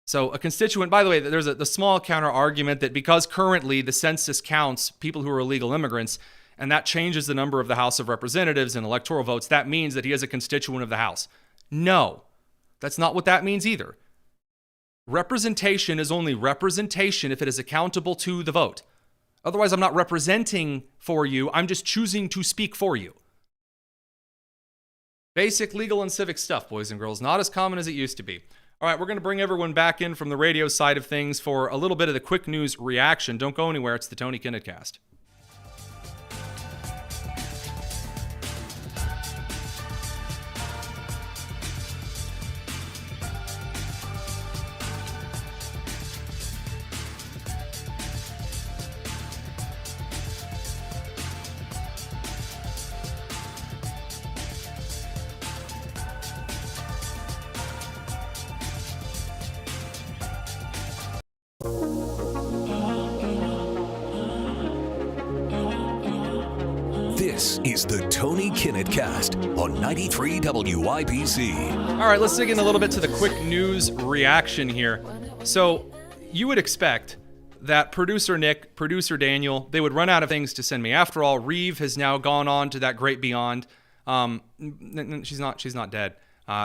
So a constituent, by the way, there's the small counter argument that because currently the census counts people who are illegal immigrants, and that changes the number of the House of Representatives and electoral votes, that means that he is a constituent of the House. No, that's not what that means either. Representation is only representation if it is accountable to the vote. Otherwise, I'm not representing for you. I'm just choosing to speak for you. Basic legal and civic stuff, boys and girls. Not as common as it used to be. All right, we're going to bring everyone back in from the radio side of things for a little bit of the quick news reaction. Don't go anywhere. It's the Tony Kinnett Cast. This is the Tony Kinnett Cast on 93 WIBC. All right, let's dig in a little bit to the quick news reaction here. So you would expect that producer Nick, producer Daniel, they would run out of things to send me. After all, Reeve has now gone on to that great beyond. She's not dead.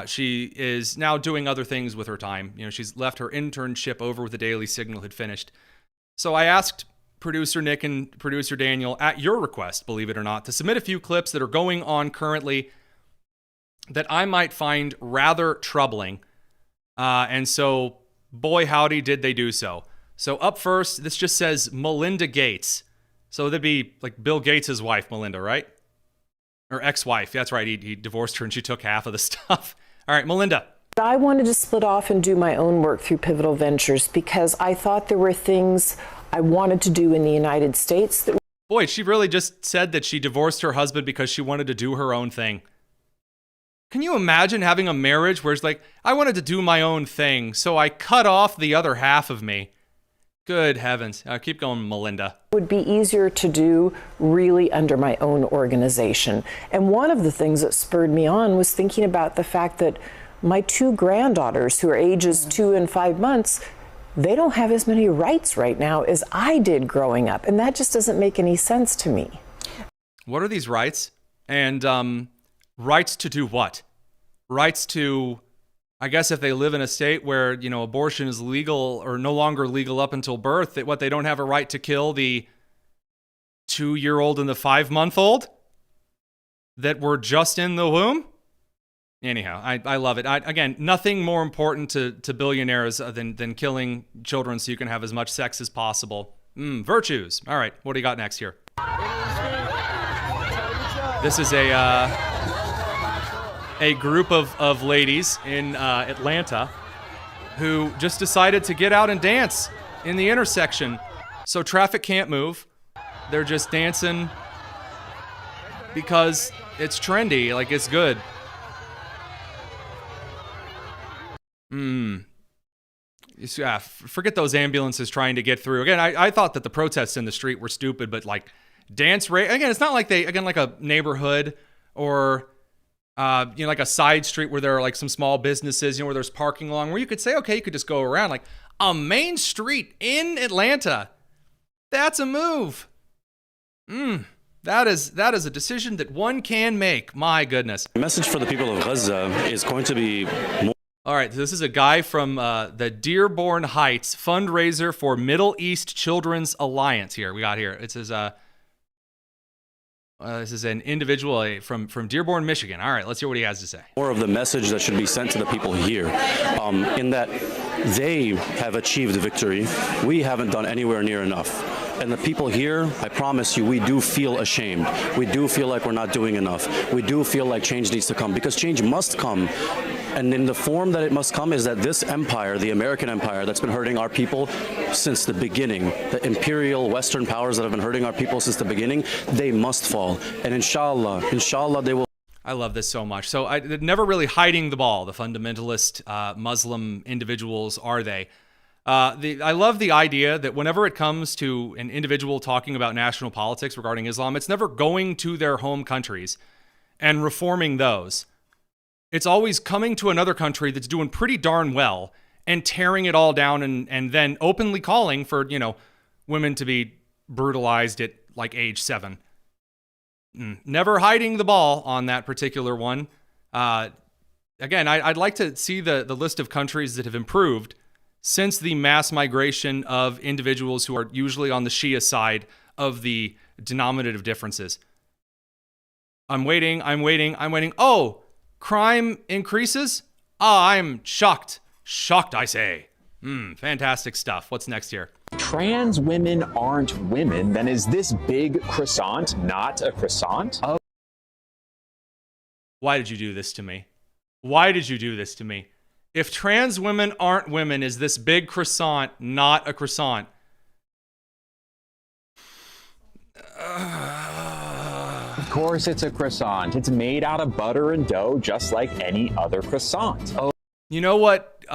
She is now doing other things with her time. You know, she's left her internship over with the Daily Signal, had finished. So I asked producer Nick and producer Daniel, at your request, believe it or not, to submit a few clips that are going on currently that I might find rather troubling. And so, boy howdy, did they do so. So up first, this just says Melinda Gates. So that'd be like Bill Gates' wife, Melinda, right? Or ex-wife. That's right. He divorced her and she took half of the stuff. All right, Melinda. I wanted to split off and do my own work through Pivotal Ventures because I thought there were things I wanted to do in the United States that... Boy, she really just said that she divorced her husband because she wanted to do her own thing. Can you imagine having a marriage where it's like, I wanted to do my own thing, so I cut off the other half of me? Good heavens. Keep going, Melinda. Would be easier to do really under my own organization. And one of the things that spurred me on was thinking about the fact that my two granddaughters, who are ages 2 and 5 months, they don't have as many rights right now as I did growing up. And that just doesn't make any sense to me. What are these rights? And rights to do what? Rights to, I guess if they live in a state where, you know, abortion is legal or no longer legal up until birth, that what, they don't have a right to kill the 2-year-old and the 5-month-old that were just in the womb? Anyhow, I love it. Again, nothing more important to billionaires than killing children so you can have as much sex as possible. Virtues. All right, what do you got next here? This is a group of ladies in Atlanta who just decided to get out and dance in the intersection so traffic can't move. They're just dancing because it's trendy, like it's good. Yeah, forget those ambulances trying to get through. Again, I thought that the protests in the street were stupid, but like dance rate, again, it's not like like a neighborhood or like a side street where there are like some small businesses, where there's parking along, where you could say, okay, you could just go around. Like a main street in Atlanta, that's a move. That is a decision that one can make. My goodness. The message for the people of Gaza is going to be more. All right, this is a guy from the Dearborn Heights fundraiser for Middle East Children's Alliance. Here we got here. It says this is an individual from Dearborn, Michigan. All right, let's hear what he has to say. More of the message that should be sent to the people here, in that they have achieved victory. We haven't done anywhere near enough. And the people here, I promise you, we do feel ashamed. We do feel like we're not doing enough. We do feel like change needs to come, because change must come. And in the form that it must come is that this empire, the American empire that's been hurting our people since the beginning, the imperial Western powers that have been hurting our people since the beginning, they must fall. And inshallah, they will. I love this so much. So they're never really hiding the ball, the fundamentalist Muslim individuals, are they? I love the idea that whenever it comes to an individual talking about national politics regarding Islam, it's never going to their home countries and reforming those. It's always coming to another country that's doing pretty darn well and tearing it all down and then openly calling for, women to be brutalized at like age 7. Never hiding the ball on that particular one. Again, I'd like to see the list of countries that have improved since the mass migration of individuals who are usually on the Shia side of the denominative differences. I'm waiting. Oh, crime increases? I'm shocked. Shocked, I say. Fantastic stuff. What's next here? Trans women aren't women, then is this big croissant not a croissant? Why did you do this to me? Why did you do this to me? If trans women aren't women, is this big croissant not a croissant? Of course it's a croissant. It's made out of butter and dough just like any other croissant. Oh. You know what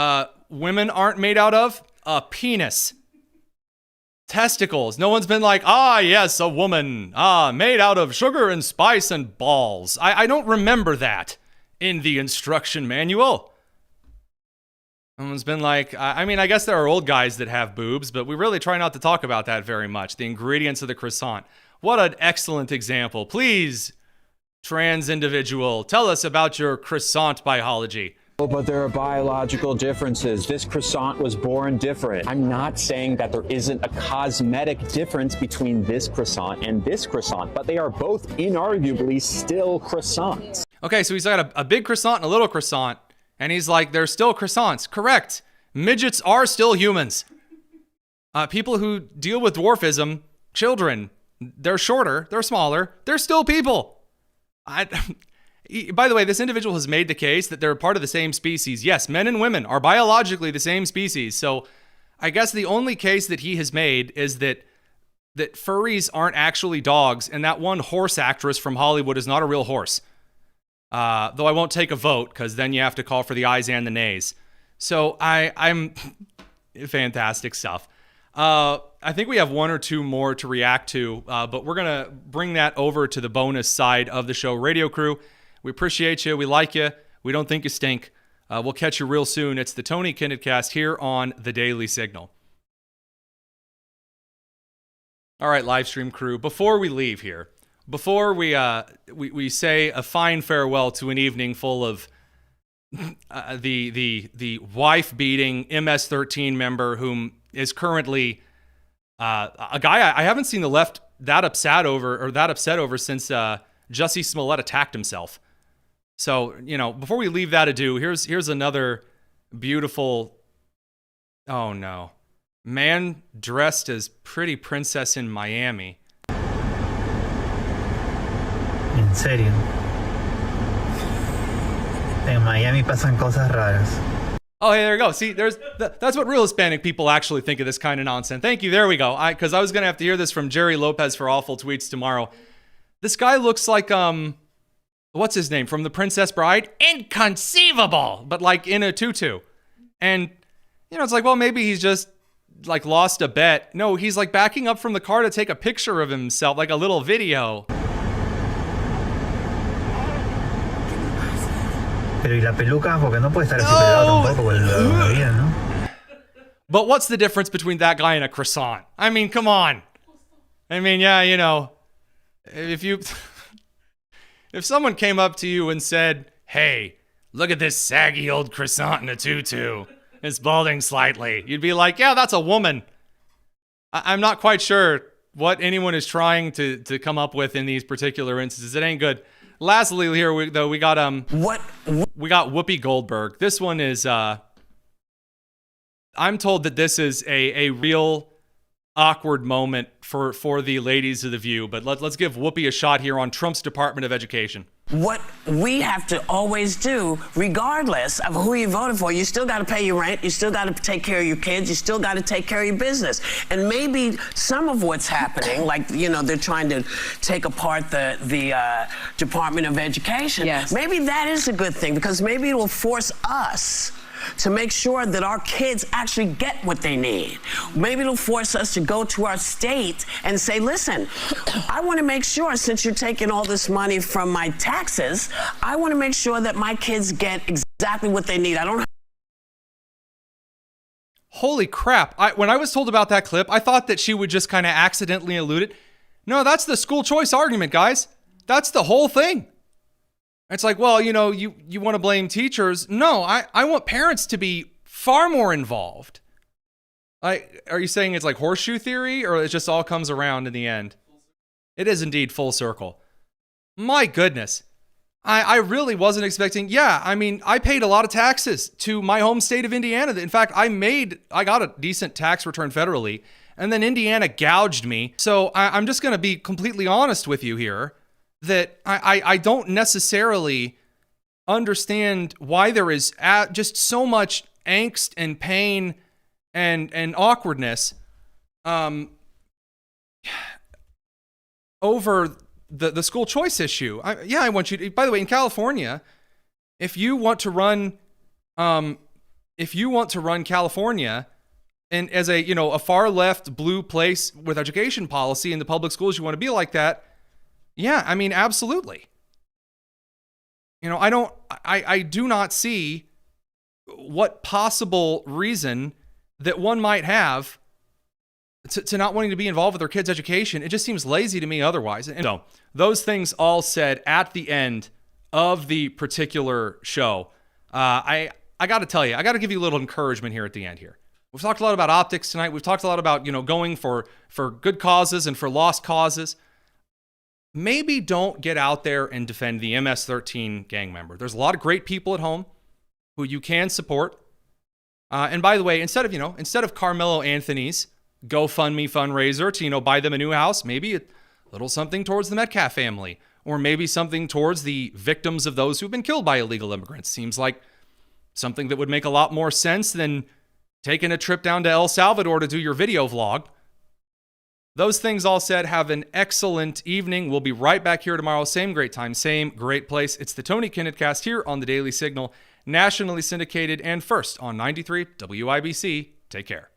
women aren't made out of? A penis. testicles. No one's been like, yes, a woman, made out of sugar and spice and balls. I don't remember that in the instruction manual. No one's been like, I guess there are old guys that have boobs, but we really try not to talk about that very much. The ingredients of the croissant. What an excellent example. Please, trans individual, tell us about your croissant biology. But there are biological differences. This croissant was born different. I'm not saying that there isn't a cosmetic difference between this croissant and this croissant, but they are both inarguably still croissants. Okay, so he's got a big croissant and a little croissant, and he's like, they're still croissants. Correct. Midgets are still humans. People who deal with dwarfism, children, they're shorter, they're smaller, they're still people. By the way, this individual has made the case that they're part of the same species. Yes, men and women are biologically the same species. So I guess the only case that he has made is that furries aren't actually dogs, and that one horse actress from Hollywood is not a real horse. Though I won't take a vote, because then you have to call for the ayes and the nays. So I'm fantastic stuff. I think we have one or two more to react to, but we're going to bring that over to the bonus side of the show. Radio crew, we appreciate you. We like you. We don't think you stink. We'll catch you real soon. It's the Tony Kinnett Cast here on the Daily Signal. All right, live stream crew, before we leave here, before we say a fine farewell to an evening full of the wife-beating MS-13 member whom is currently a guy I haven't seen the left that upset over since Jussie Smollett attacked himself. So, before we leave that ado, here's another beautiful, oh no, man dressed as pretty princess in Miami. En serio. En Miami pasan cosas raras. Oh, hey, there you go. See, that's what real Hispanic people actually think of this kind of nonsense. Thank you. There we go. Because I was going to have to hear this from Jerry Lopez for awful tweets tomorrow. This guy looks like, what's his name? From The Princess Bride? Inconceivable! But like in a tutu. And, it's like, well, maybe he's just like lost a bet. No, he's like backing up from the car to take a picture of himself, like a little video. Pero y la peluca, porque no puede estar así pegado tampoco, porque lo veía, ¿no? But what's the difference between that guy and a croissant? I mean, come on. I mean, yeah, if someone came up to you and said, hey, look at this saggy old croissant in a tutu, it's balding slightly, you'd be like, yeah, that's a woman. I'm not quite sure what anyone is trying to come up with in these particular instances. It ain't good. Lastly, here we got Whoopi Goldberg. This one is I'm told that this is a real awkward moment for the ladies of The View, but let's give Whoopi a shot here on Trump's Department of Education. What we have to always do, regardless of who you voted for, you still got to pay your rent, you still got to take care of your kids, you still got to take care of your business. And maybe some of what's happening, like, they're trying to take apart the Department of Education. Yes. Maybe that is a good thing, because maybe it will force us to make sure that our kids actually get what they need. Maybe it'll force us to go to our state and say, listen, I want to make sure, since you're taking all this money from my taxes, I want to make sure that my kids get exactly what they need. I don't. Holy crap. When I was told about that clip, I thought that she would just kind of accidentally allude it. No, that's the school choice argument, guys. That's the whole thing. It's like, well, you want to blame teachers. No, I want parents to be far more involved. Are you saying it's like horseshoe theory, or it just all comes around in the end? It is indeed full circle. My goodness. I really wasn't expecting. Yeah, I mean, I paid a lot of taxes to my home state of Indiana. In fact, I got a decent tax return federally, and then Indiana gouged me. So I'm just going to be completely honest with you here. That I don't necessarily understand why there is just so much angst and pain and awkwardness over the school choice issue. I want you to, by the way, in California, if you want to run California, and as a far left blue place with education policy in the public schools, you want to be like that. Yeah, I mean, absolutely. I do not see what possible reason that one might have to not wanting to be involved with their kids' education. It just seems lazy to me otherwise. And so those things all said at the end of the particular show, I got to tell you, I got to give you a little encouragement here at the end here. We've talked a lot about optics tonight. We've talked a lot about, going for good causes and for lost causes. Maybe don't get out there and defend the MS-13 gang member. There's a lot of great people at home who you can support. And by the way, instead of Carmelo Anthony's GoFundMe fundraiser to, buy them a new house, maybe a little something towards the Metcalf family, or maybe something towards the victims of those who've been killed by illegal immigrants. Seems like something that would make a lot more sense than taking a trip down to El Salvador to do your video vlog. Those things all said, have an excellent evening. We'll be right back here tomorrow. Same great time, same great place. It's the Tony Kinnett Cast here on the Daily Signal, nationally syndicated and first on 93 WIBC. Take care.